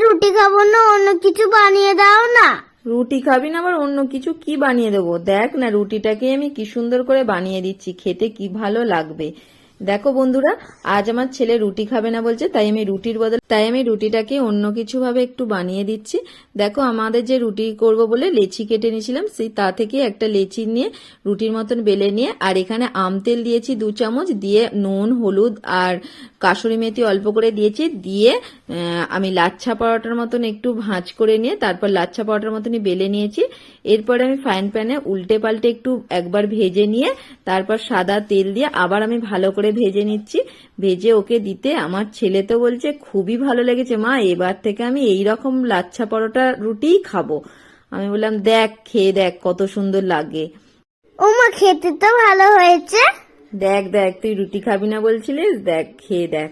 রুটি খাবো না, অন্য কিছু বানিয়ে দাও না। রুটি খাবি না আবার অন্য কিছু কি বানিয়ে দেবো? দেখ না, রুটিটাকে আমি কি সুন্দর করে বানিয়ে দিচ্ছি, খেতে কি ভালো লাগবে। দেখো বন্ধুরা, আজ আমার ছেলে রুটি খাবে না বলছে, তাই আমি রুটিটাকে অন্য কিছু ভাবে একটু বানিয়ে দিচ্ছি। দেখো, আমাদের যে রুটি করব বলে লেচি কেটে নিয়েছিলাম, সেই তা থেকে একটা লেচি নিয়ে রুটির মতন বেলে নিয়ে, আর এখানে আম তেল দিয়েছি 2 চামচ, দিয়ে নুন, হলুদ আর কাসুরি মেথি অল্প করে দিয়েছি, দিয়ে আমি লাচ্ছা পরোটার মতন একটু ভাঁজ করে নিয়ে তারপর লাচ্ছা পরোটার মতনই বেলে নিয়েছি। এরপরে আমি ফ্রাইং প্যানে উল্টে পাল্টে একটু একবার ভেজে নিয়ে তারপর সাদা তেল দিয়ে আবার আমি ভালো করে ভেজে নিচ্ছি। ভেজে ওকে দিতে আমার ছেলে তো বলছে খুবই ভালো লেগেছে মা, এবার থেকে আমি এই রকম লাচ্ছা পরোটা রুটিই খাবো। আমি বললাম দেখ, খেয়ে দেখ কত সুন্দর লাগে। ও মা, খেতে তো ভালো হয়েছে। দেখ দেখ, তুই রুটি খাবি না বলছিলিস, দেখ খেয়ে দেখ।